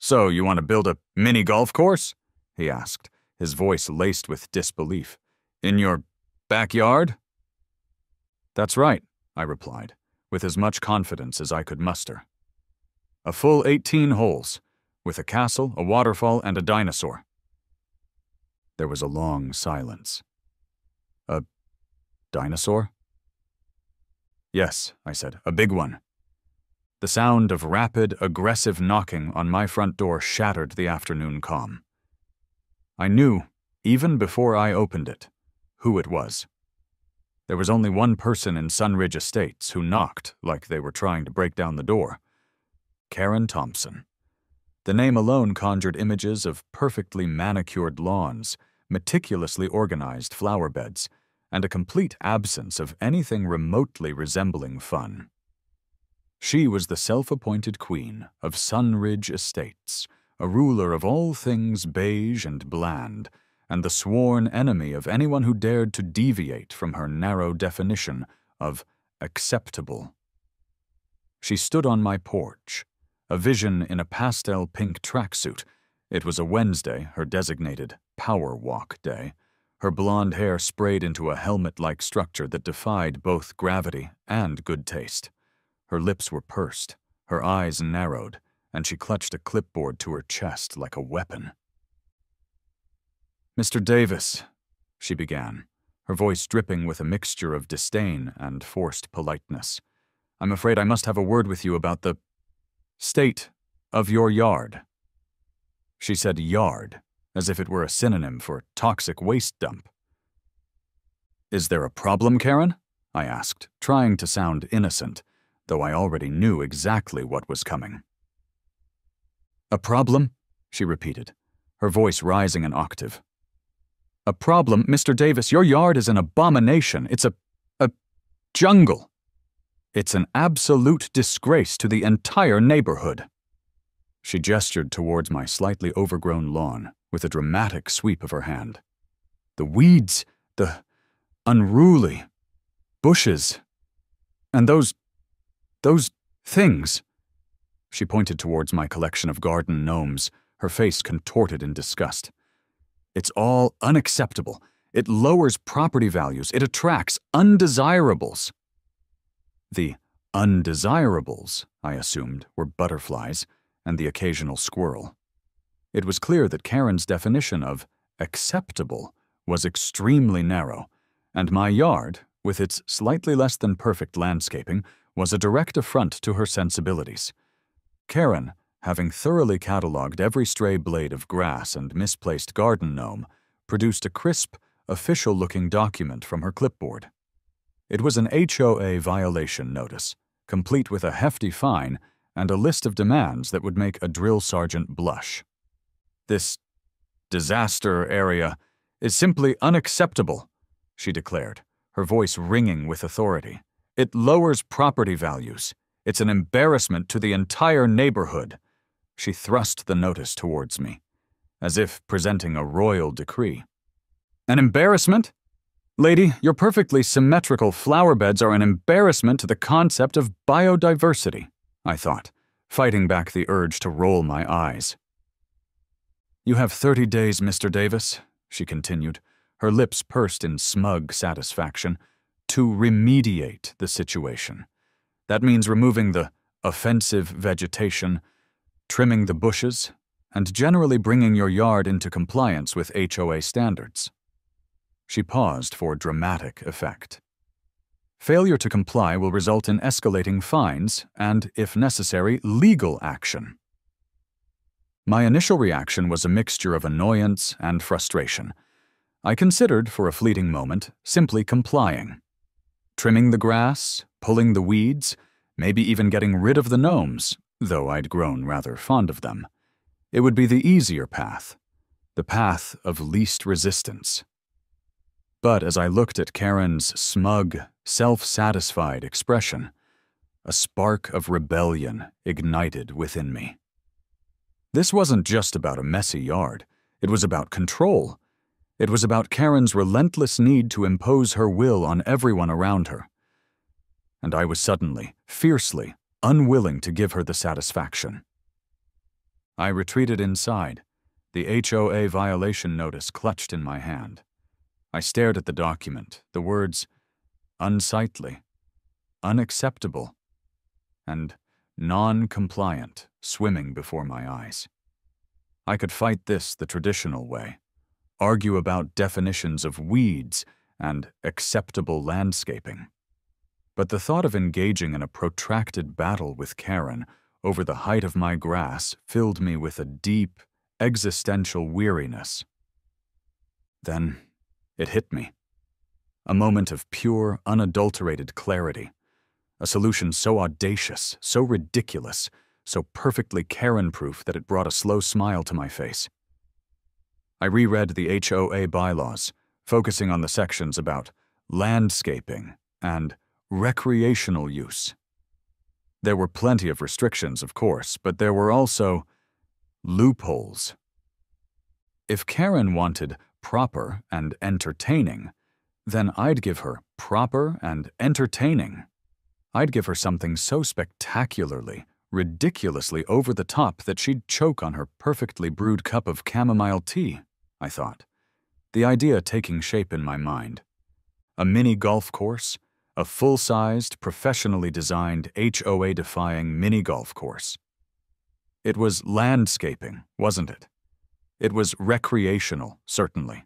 So, you want to build a mini golf course? He asked, his voice laced with disbelief. In your backyard? That's right, I replied, with as much confidence as I could muster. A full 18 holes, with a castle, a waterfall, and a dinosaur. There was a long silence. A dinosaur? Yes, I said, a big one. The sound of rapid, aggressive knocking on my front door shattered the afternoon calm. I knew, even before I opened it, who it was. There was only one person in Sunridge Estates who knocked like they were trying to break down the door. Karen Thompson. The name alone conjured images of perfectly manicured lawns, meticulously organized flower beds, and a complete absence of anything remotely resembling fun. She was the self-appointed queen of Sunridge Estates, a ruler of all things beige and bland, and the sworn enemy of anyone who dared to deviate from her narrow definition of acceptable. She stood on my porch, a vision in a pastel pink tracksuit. It was a Wednesday, her designated power walk day, her blonde hair sprayed into a helmet-like structure that defied both gravity and good taste. Her lips were pursed, her eyes narrowed, and she clutched a clipboard to her chest like a weapon. Mr. Davis, she began, her voice dripping with a mixture of disdain and forced politeness. I'm afraid I must have a word with you about the state of your yard. She said yard, as if it were a synonym for toxic waste dump. Is there a problem, Karen? I asked, trying to sound innocent, though I already knew exactly what was coming. A problem? She repeated, her voice rising an octave. A problem, Mr. Davis, your yard is an abomination. It's a jungle. It's an absolute disgrace to the entire neighborhood. She gestured towards my slightly overgrown lawn with a dramatic sweep of her hand. The weeds, the unruly bushes, and those things. She pointed towards my collection of garden gnomes, her face contorted in disgust. It's all unacceptable. It lowers property values. It attracts undesirables. The undesirables, I assumed, were butterflies and the occasional squirrel. It was clear that Karen's definition of acceptable was extremely narrow, and my yard, with its slightly less than perfect landscaping, was a direct affront to her sensibilities. Karen, having thoroughly catalogued every stray blade of grass and misplaced garden gnome, produced a crisp, official-looking document from her clipboard. It was an HOA violation notice, complete with a hefty fine and a list of demands that would make a drill sergeant blush. This disaster area is simply unacceptable, she declared, her voice ringing with authority. It lowers property values. It's an embarrassment to the entire neighborhood. She thrust the notice towards me, as if presenting a royal decree. An embarrassment? Lady, your perfectly symmetrical flower beds are an embarrassment to the concept of biodiversity, I thought, fighting back the urge to roll my eyes. You have 30 days, Mr. Davis, she continued, her lips pursed in smug satisfaction, to remediate the situation. That means removing the offensive vegetation, trimming the bushes, and generally bringing your yard into compliance with HOA standards. She paused for dramatic effect. Failure to comply will result in escalating fines and, if necessary, legal action. My initial reaction was a mixture of annoyance and frustration. I considered, for a fleeting moment, simply complying. Trimming the grass, pulling the weeds, maybe even getting rid of the gnomes, though I'd grown rather fond of them. It would be the easier path, the path of least resistance. But as I looked at Karen's smug, self-satisfied expression, a spark of rebellion ignited within me. This wasn't just about a messy yard. It was about control. It was about Karen's relentless need to impose her will on everyone around her. And I was suddenly, fiercely, unwilling to give her the satisfaction. I retreated inside, the HOA violation notice clutched in my hand. I stared at the document, the words unsightly, unacceptable, and non-compliant swimming before my eyes. I could fight this the traditional way, argue about definitions of weeds and acceptable landscaping. But the thought of engaging in a protracted battle with Karen over the height of my grass filled me with a deep, existential weariness. Then it hit me. A moment of pure, unadulterated clarity. A solution so audacious, so ridiculous, so perfectly Karen-proof that it brought a slow smile to my face. I reread the HOA bylaws, focusing on the sections about landscaping and recreational use. There were plenty of restrictions, of course, but there were also loopholes. If Karen wanted proper and entertaining, then I'd give her proper and entertaining. I'd give her something so spectacularly, ridiculously over the top that she'd choke on her perfectly brewed cup of chamomile tea, I thought, the idea taking shape in my mind. A mini golf course, a full-sized, professionally designed, HOA-defying mini golf course. It was landscaping, wasn't it? It was recreational, certainly.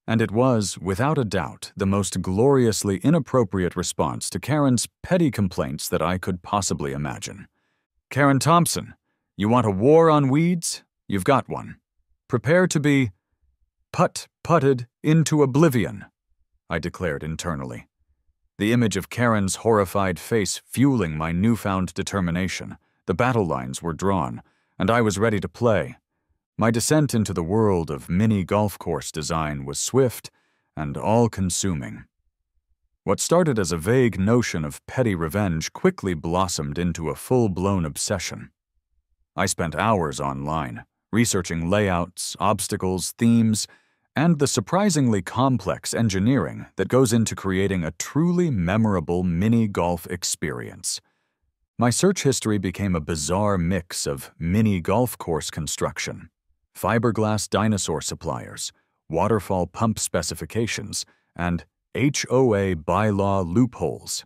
And it was, without a doubt, the most gloriously inappropriate response to Karen's petty complaints that I could possibly imagine. Karen Thompson, you want a war on weeds? You've got one. Prepare to be putted into oblivion, I declared internally. The image of Karen's horrified face fueling my newfound determination. The battle lines were drawn, and I was ready to play. My descent into the world of mini golf course design was swift and all-consuming. What started as a vague notion of petty revenge quickly blossomed into a full-blown obsession. I spent hours online, researching layouts, obstacles, themes, and the surprisingly complex engineering that goes into creating a truly memorable mini golf experience. My search history became a bizarre mix of mini golf course construction, fiberglass dinosaur suppliers, waterfall pump specifications, and HOA bylaw loopholes.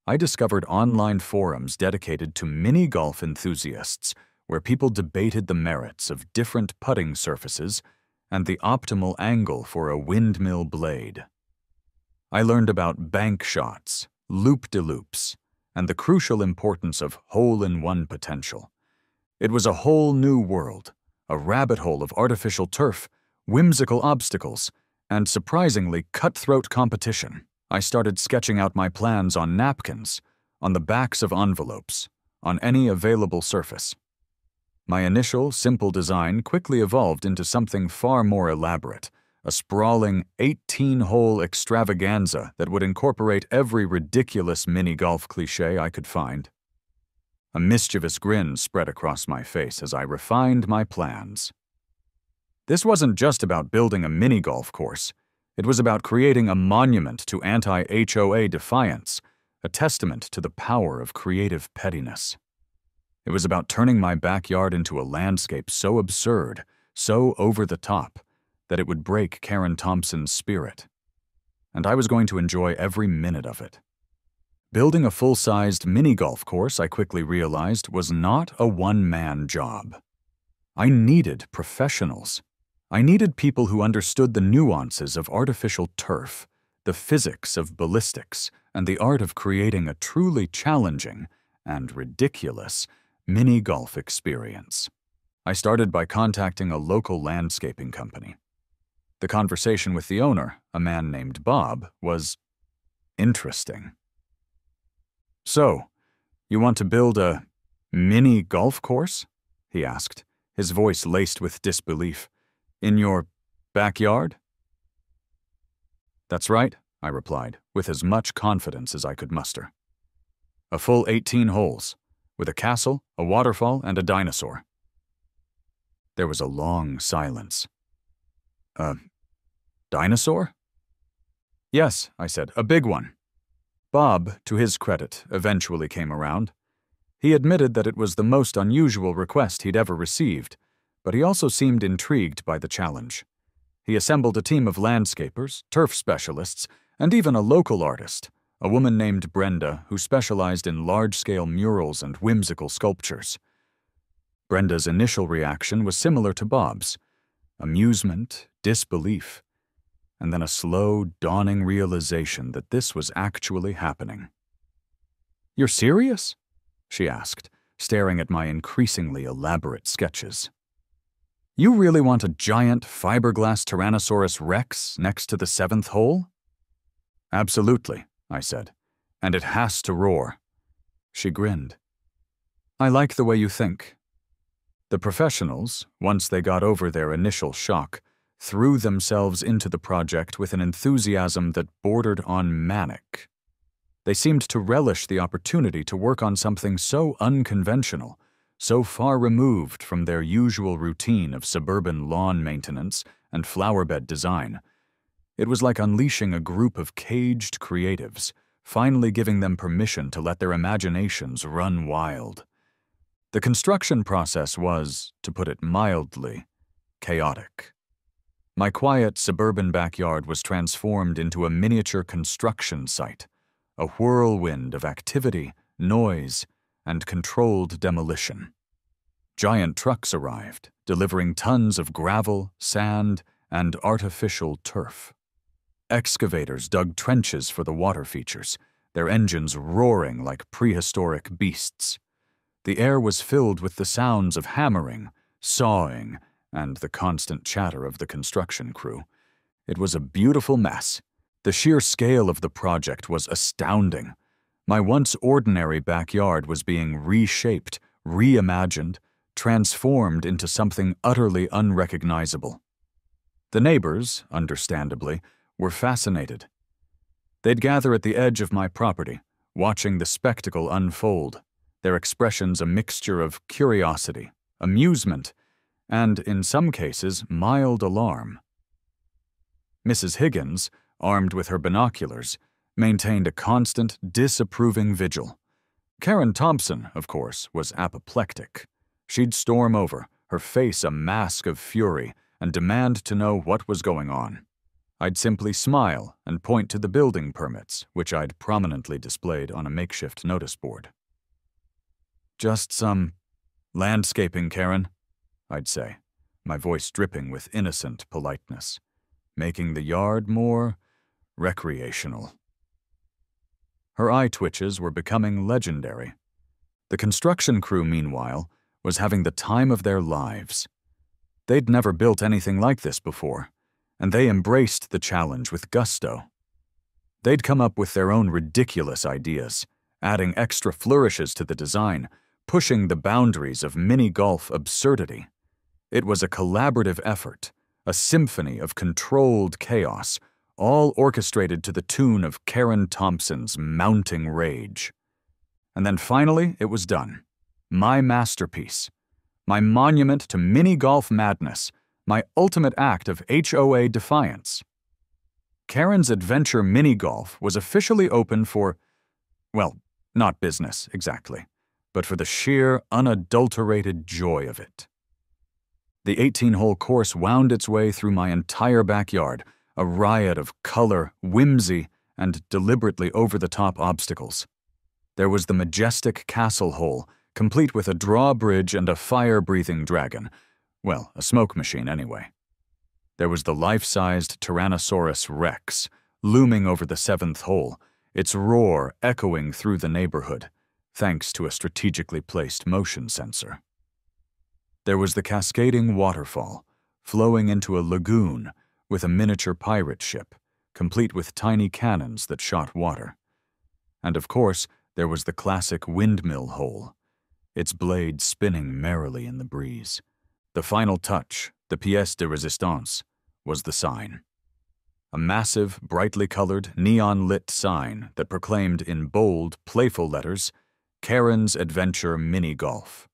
I discovered online forums dedicated to mini golf enthusiasts where people debated the merits of different putting surfaces and the optimal angle for a windmill blade. I learned about bank shots, loop-de-loops, and the crucial importance of hole-in-one potential. It was a whole new world, a rabbit hole of artificial turf, whimsical obstacles, and surprisingly cutthroat competition. I started sketching out my plans on napkins, on the backs of envelopes, on any available surface. My initial, simple design quickly evolved into something far more elaborate, a sprawling 18-hole extravaganza that would incorporate every ridiculous mini-golf cliché I could find. A mischievous grin spread across my face as I refined my plans. This wasn't just about building a mini-golf course. It was about creating a monument to anti-HOA defiance, a testament to the power of creative pettiness. It was about turning my backyard into a landscape so absurd, so over-the-top, that it would break Karen Thompson's spirit. And I was going to enjoy every minute of it. Building a full-sized mini-golf course, I quickly realized, was not a one-man job. I needed professionals. I needed people who understood the nuances of artificial turf, the physics of ballistics, and the art of creating a truly challenging and ridiculous mini-golf experience. I started by contacting a local landscaping company. The conversation with the owner, a man named Bob, was interesting. "So, you want to build a mini golf course?" he asked, his voice laced with disbelief. "In your backyard?" "That's right," I replied, with as much confidence as I could muster. "A full 18 holes, with a castle, a waterfall, and a dinosaur." There was a long silence. "A dinosaur?" "Yes," I said, "a big one." Bob, to his credit, eventually came around. He admitted that it was the most unusual request he'd ever received, but he also seemed intrigued by the challenge. He assembled a team of landscapers, turf specialists, and even a local artist, a woman named Brenda who specialized in large-scale murals and whimsical sculptures. Brenda's initial reaction was similar to Bob's: amusement, disbelief, and then a slow, dawning realization that this was actually happening. "You're serious?" she asked, staring at my increasingly elaborate sketches. "You really want a giant fiberglass Tyrannosaurus Rex next to the seventh hole?" "Absolutely," I said, "and it has to roar." She grinned. "I like the way you think." The professionals, once they got over their initial shock, threw themselves into the project with an enthusiasm that bordered on manic. They seemed to relish the opportunity to work on something so unconventional, so far removed from their usual routine of suburban lawn maintenance and flowerbed design. It was like unleashing a group of caged creatives, finally giving them permission to let their imaginations run wild. The construction process was, to put it mildly, chaotic. My quiet suburban backyard was transformed into a miniature construction site, a whirlwind of activity, noise, and controlled demolition. Giant trucks arrived, delivering tons of gravel, sand, and artificial turf. Excavators dug trenches for the water features, their engines roaring like prehistoric beasts. The air was filled with the sounds of hammering, sawing, and the constant chatter of the construction crew. It was a beautiful mess. The sheer scale of the project was astounding. My once ordinary backyard was being reshaped, reimagined, transformed into something utterly unrecognizable. The neighbors, understandably, were fascinated. They'd gather at the edge of my property, watching the spectacle unfold, their expressions a mixture of curiosity, amusement, and, in some cases, mild alarm. Mrs. Higgins, armed with her binoculars, maintained a constant, disapproving vigil. Karen Thompson, of course, was apoplectic. She'd storm over, her face a mask of fury, and demand to know what was going on. I'd simply smile and point to the building permits, which I'd prominently displayed on a makeshift notice board. "Just some landscaping, Karen," I'd say, my voice dripping with innocent politeness, making the yard more recreational. Her eye twitches were becoming legendary. The construction crew, meanwhile, was having the time of their lives. They'd never built anything like this before, and they embraced the challenge with gusto. They'd come up with their own ridiculous ideas, adding extra flourishes to the design, pushing the boundaries of mini-golf absurdity. It was a collaborative effort, a symphony of controlled chaos, all orchestrated to the tune of Karen Thompson's mounting rage. And then finally, it was done. My masterpiece. My monument to mini-golf madness. My ultimate act of HOA defiance. Karen's Adventure Mini-Golf was officially open for, well, not business, exactly, but for the sheer, unadulterated joy of it. The 18-hole course wound its way through my entire backyard, a riot of color, whimsy, and deliberately over-the-top obstacles. There was the majestic castle hole, complete with a drawbridge and a fire-breathing dragon. Well, a smoke machine anyway. There was the life-sized Tyrannosaurus Rex, looming over the seventh hole, its roar echoing through the neighborhood, thanks to a strategically placed motion sensor. There was the cascading waterfall, flowing into a lagoon with a miniature pirate ship, complete with tiny cannons that shot water. And of course, there was the classic windmill hole, its blade spinning merrily in the breeze. The final touch, the pièce de résistance, was the sign. A massive, brightly colored, neon-lit sign that proclaimed in bold, playful letters, Karen's Adventure Mini-Golf.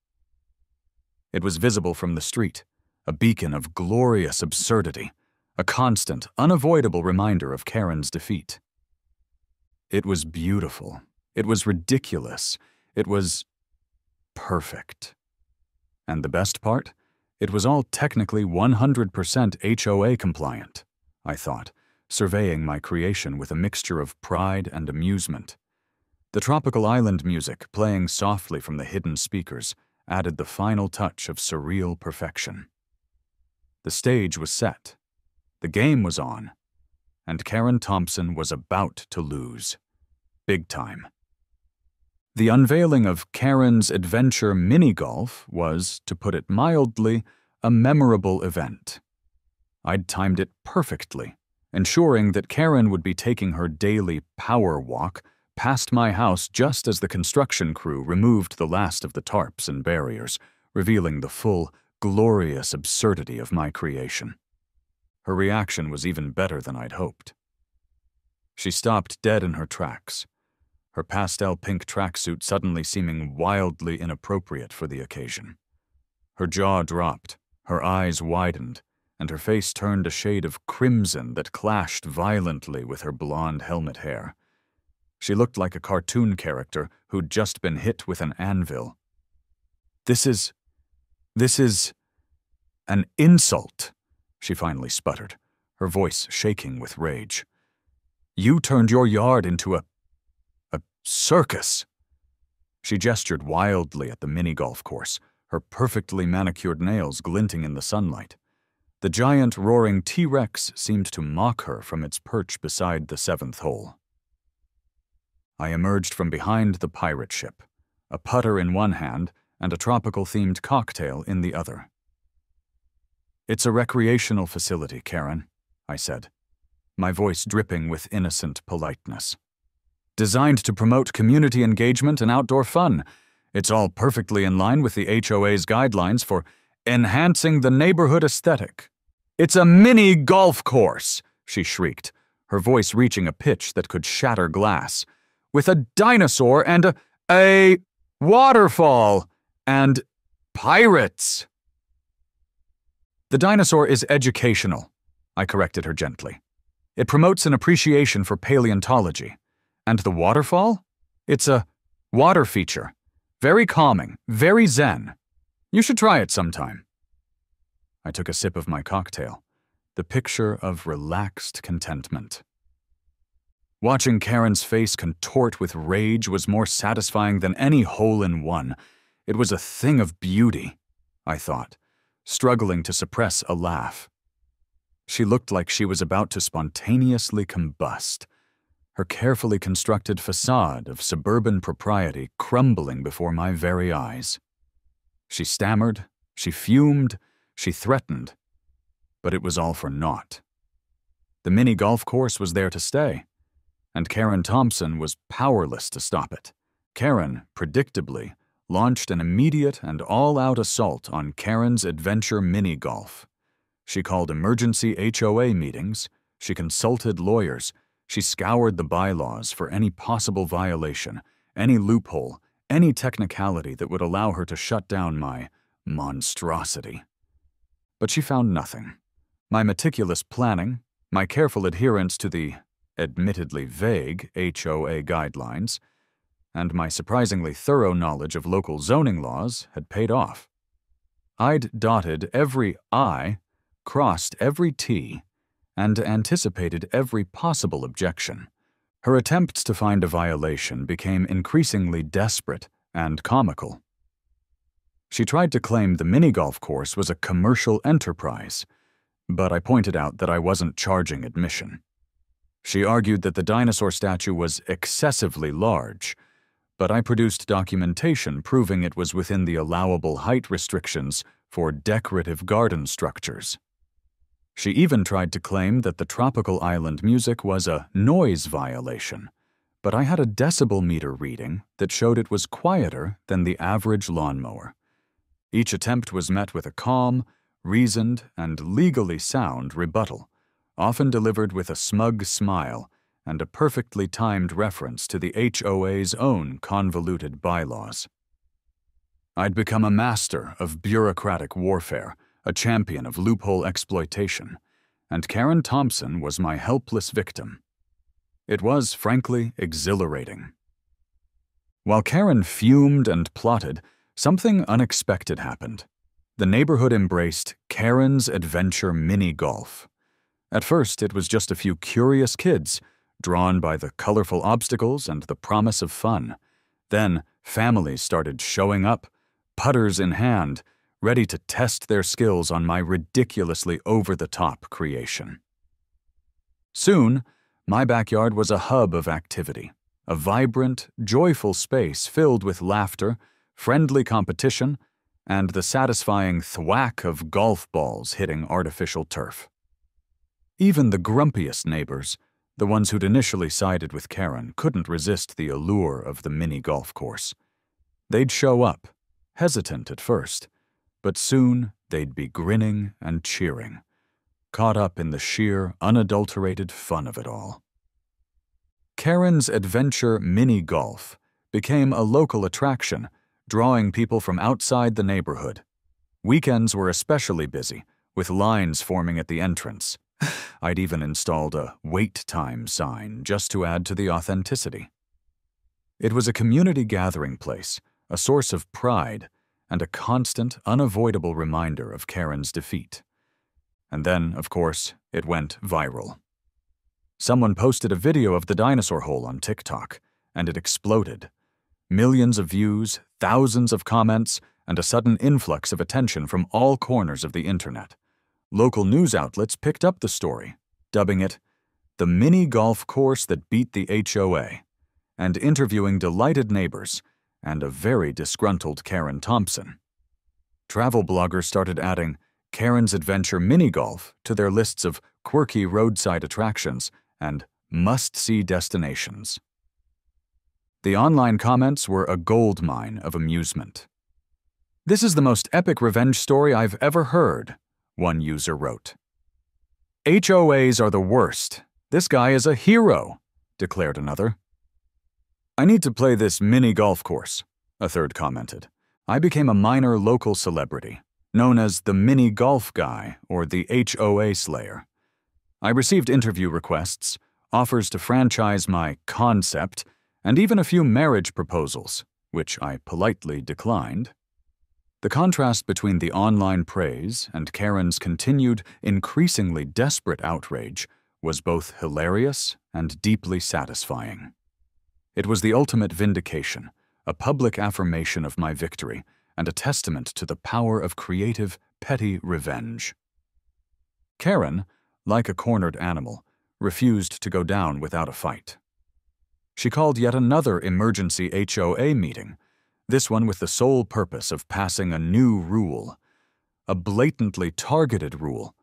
It was visible from the street, a beacon of glorious absurdity, a constant, unavoidable reminder of Karen's defeat. It was beautiful. It was ridiculous. It was perfect. And the best part? It was all technically 100% HOA compliant, I thought, surveying my creation with a mixture of pride and amusement. The tropical island music playing softly from the hidden speakers added the final touch of surreal perfection. The stage was set, the game was on, and Karen Thompson was about to lose. Big time. The unveiling of Karen's Adventure Mini Golf was, to put it mildly, a memorable event. I'd timed it perfectly, ensuring that Karen would be taking her daily power walk past my house just as the construction crew removed the last of the tarps and barriers, revealing the full, glorious absurdity of my creation. Her reaction was even better than I'd hoped. She stopped dead in her tracks, her pastel pink tracksuit suddenly seeming wildly inappropriate for the occasion. Her jaw dropped, her eyes widened, and her face turned a shade of crimson that clashed violently with her blonde helmet hair. She looked like a cartoon character who'd just been hit with an anvil. This is an insult, she finally sputtered, her voice shaking with rage. You turned your yard into a circus. She gestured wildly at the mini-golf course, her perfectly manicured nails glinting in the sunlight. The giant roaring T-Rex seemed to mock her from its perch beside the seventh hole. I emerged from behind the pirate ship, a putter in one hand and a tropical-themed cocktail in the other. It's a recreational facility, Karen, I said, my voice dripping with innocent politeness. Designed to promote community engagement and outdoor fun. It's all perfectly in line with the HOA's guidelines for enhancing the neighborhood aesthetic. It's a mini golf course, she shrieked, her voice reaching a pitch that could shatter glass, with a dinosaur and a waterfall and pirates. The dinosaur is educational, I corrected her gently. It promotes an appreciation for paleontology. And the waterfall? It's a water feature. Very calming, very zen. You should try it sometime. I took a sip of my cocktail, the picture of relaxed contentment. Watching Karen's face contort with rage was more satisfying than any hole-in-one. It was a thing of beauty, I thought, struggling to suppress a laugh. She looked like she was about to spontaneously combust, her carefully constructed facade of suburban propriety crumbling before my very eyes. She stammered, she fumed, she threatened, but it was all for naught. The mini golf course was there to stay, and Karen Thompson was powerless to stop it. Karen, predictably, launched an immediate and all-out assault on Karen's Adventure Mini Golf. She called emergency HOA meetings, she consulted lawyers, she scoured the bylaws for any possible violation, any loophole, any technicality that would allow her to shut down my monstrosity. But she found nothing. My meticulous planning, my careful adherence to the admittedly vague HOA guidelines, and my surprisingly thorough knowledge of local zoning laws had paid off. I'd dotted every I, crossed every T, and anticipated every possible objection. Her attempts to find a violation became increasingly desperate and comical. She tried to claim the mini-golf course was a commercial enterprise, but I pointed out that I wasn't charging admission. She argued that the dinosaur statue was excessively large, but I produced documentation proving it was within the allowable height restrictions for decorative garden structures. She even tried to claim that the tropical island music was a noise violation, but I had a decibel meter reading that showed it was quieter than the average lawnmower. Each attempt was met with a calm, reasoned, and legally sound rebuttal, often delivered with a smug smile and a perfectly timed reference to the HOA's own convoluted bylaws. I'd become a master of bureaucratic warfare, a champion of loophole exploitation, and Karen Thompson was my helpless victim. It was, frankly, exhilarating. While Karen fumed and plotted, something unexpected happened. The neighborhood embraced Karen's Adventure Mini Golf. At first, it was just a few curious kids, drawn by the colorful obstacles and the promise of fun. Then, families started showing up, putters in hand, ready to test their skills on my ridiculously over-the-top creation. Soon, my backyard was a hub of activity, a vibrant, joyful space filled with laughter, friendly competition, and the satisfying thwack of golf balls hitting artificial turf. Even the grumpiest neighbors, the ones who'd initially sided with Karen, couldn't resist the allure of the mini golf course. They'd show up, hesitant at first, but soon they'd be grinning and cheering, caught up in the sheer, unadulterated fun of it all. Karen's Adventure Mini Golf became a local attraction, drawing people from outside the neighborhood. Weekends were especially busy, with lines forming at the entrance. I'd even installed a wait time sign just to add to the authenticity. It was a community gathering place, a source of pride, and a constant, unavoidable reminder of Karen's defeat. And then, of course, it went viral. Someone posted a video of the dinosaur hole on TikTok, and it exploded. Millions of views, thousands of comments, and a sudden influx of attention from all corners of the internet. Local news outlets picked up the story, dubbing it the mini golf course that beat the HOA, and interviewing delighted neighbors and a very disgruntled Karen Thompson. Travel bloggers started adding Karen's Adventure Mini Golf to their lists of quirky roadside attractions and must-see destinations. The online comments were a goldmine of amusement. "This is the most epic revenge story I've ever heard," one user wrote. "HOAs are the worst. This guy is a hero," declared another. "I need to play this mini golf course," a third commented. "I became a minor local celebrity, known as the Mini Golf Guy or the HOA Slayer. I received interview requests, offers to franchise my concept, and even a few marriage proposals, which I politely declined." The contrast between the online praise and Karen's continued, increasingly desperate outrage was both hilarious and deeply satisfying. It was the ultimate vindication, a public affirmation of my victory, and a testament to the power of creative, petty revenge. Karen, like a cornered animal, refused to go down without a fight. She called yet another emergency HOA meeting, this one with the sole purpose of passing a new rule, a blatantly targeted rule,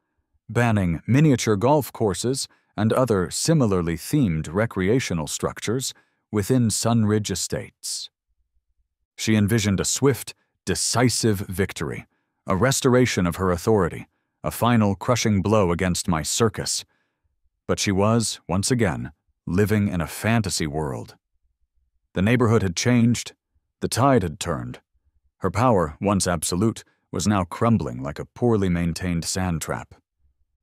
banning miniature golf courses and other similarly themed recreational structures within Sunridge Estates. She envisioned a swift, decisive victory, a restoration of her authority, a final crushing blow against my circus. But she was, once again, living in a fantasy world. The neighborhood had changed. The tide had turned. Her power, once absolute, was now crumbling like a poorly maintained sand trap.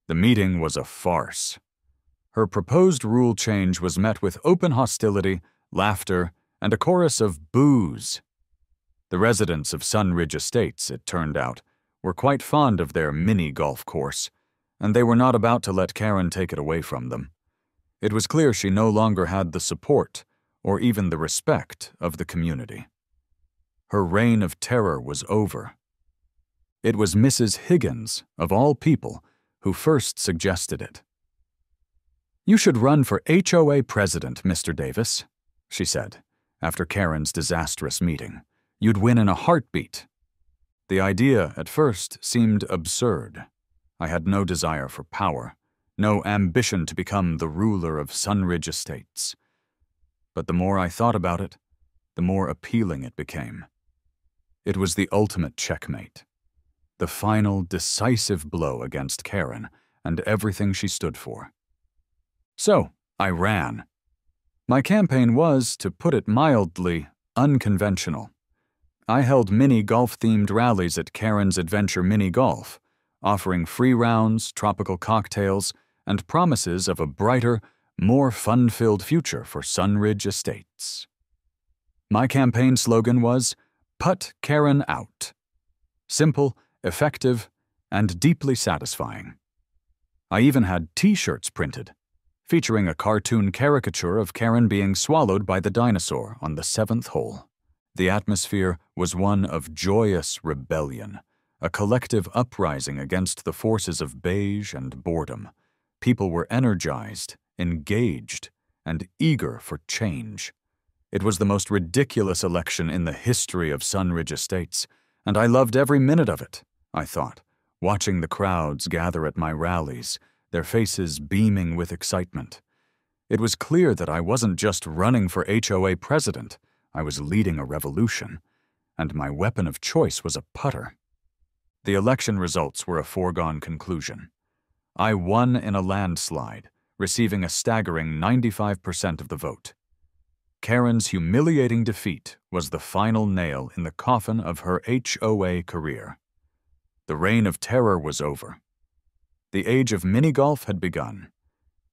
The meeting was a farce. Her proposed rule change was met with open hostility, laughter, and a chorus of boos. The residents of Sunridge Estates, it turned out, were quite fond of their mini golf course, and they were not about to let Karen take it away from them. It was clear she no longer had the support, or even the respect, of the community. Her reign of terror was over. It was Mrs. Higgins, of all people, who first suggested it. "You should run for HOA president, Mr. Davis," she said, after Karen's disastrous meeting. "You'd win in a heartbeat." The idea, at first, seemed absurd. I had no desire for power, no ambition to become the ruler of Sunridge Estates. But the more I thought about it, the more appealing it became. It was the ultimate checkmate, the final decisive blow against Karen and everything she stood for. So, I ran. My campaign was, to put it mildly, unconventional. I held mini golf-themed rallies at Karen's Adventure Mini Golf, offering free rounds, tropical cocktails, and promises of a brighter, more fun-filled future for Sunridge Estates. My campaign slogan was, Putt Karen Out. Simple, effective, and deeply satisfying. I even had T-shirts printed, featuring a cartoon caricature of Karen being swallowed by the dinosaur on the 7th hole. The atmosphere was one of joyous rebellion, a collective uprising against the forces of beige and boredom. People were energized, engaged, and eager for change. It was the most ridiculous election in the history of Sunridge Estates, and I loved every minute of it, I thought, watching the crowds gather at my rallies, their faces beaming with excitement. It was clear that I wasn't just running for HOA president, I was leading a revolution, and my weapon of choice was a putter. The election results were a foregone conclusion. I won in a landslide, receiving a staggering 95% of the vote. Karen's humiliating defeat was the final nail in the coffin of her HOA career. The reign of terror was over. The age of mini-golf had begun.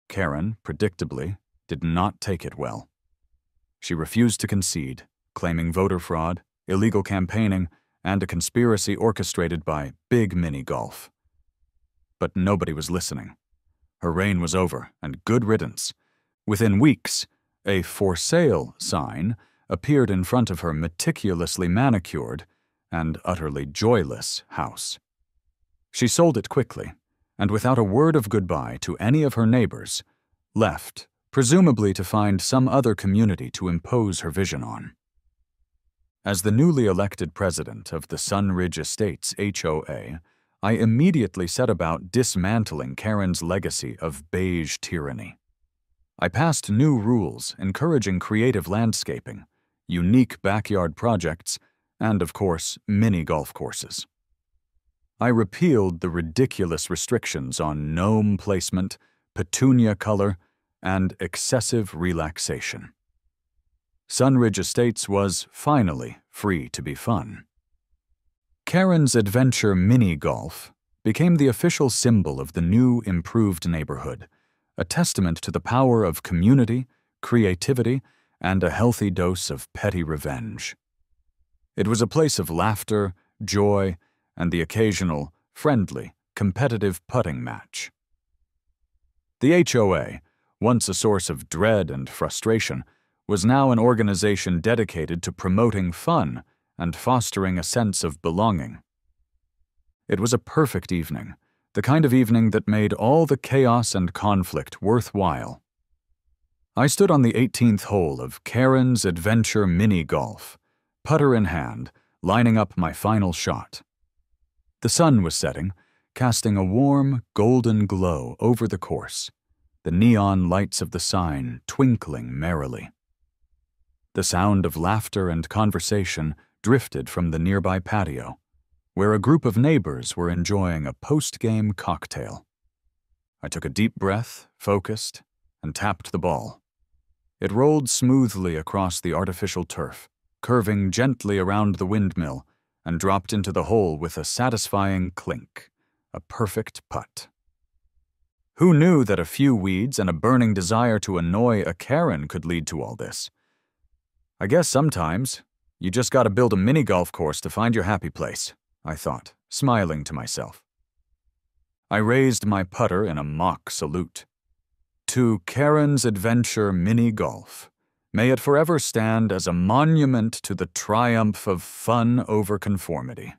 Karen, predictably, did not take it well. She refused to concede, claiming voter fraud, illegal campaigning, and a conspiracy orchestrated by Big Mini-Golf. But nobody was listening. Her reign was over, and good riddance. Within weeks, a "For Sale" sign appeared in front of her meticulously manicured and utterly joyless house. She sold it quickly, and without a word of goodbye to any of her neighbors, left, presumably to find some other community to impose her vision on. As the newly elected president of the Sunridge Estates HOA, I immediately set about dismantling Karen's legacy of beige tyranny. I passed new rules encouraging creative landscaping, unique backyard projects, and, of course, mini golf courses. I repealed the ridiculous restrictions on gnome placement, petunia color, and excessive relaxation. Sunridge Estates was finally free to be fun. Karen's Adventure Mini Golf became the official symbol of the new, improved neighborhood, a testament to the power of community, creativity, and a healthy dose of petty revenge. It was a place of laughter, joy, and the occasional, friendly, competitive putting match. The HOA, once a source of dread and frustration, was now an organization dedicated to promoting fun and fostering a sense of belonging. It was a perfect evening, the kind of evening that made all the chaos and conflict worthwhile. I stood on the 18th hole of Karen's Adventure Mini Golf, putter in hand, lining up my final shot. The sun was setting, casting a warm, golden glow over the course, the neon lights of the sign twinkling merrily. The sound of laughter and conversation drifted from the nearby patio, where a group of neighbors were enjoying a post-game cocktail. I took a deep breath, focused, and tapped the ball. It rolled smoothly across the artificial turf, curving gently around the windmill, and dropped into the hole with a satisfying clink, a perfect putt. Who knew that a few weeds and a burning desire to annoy a Karen could lead to all this? I guess sometimes you just gotta build a mini golf course to find your happy place, I thought, smiling to myself. I raised my putter in a mock salute. To Karen's Adventure Mini Golf, may it forever stand as a monument to the triumph of fun over conformity.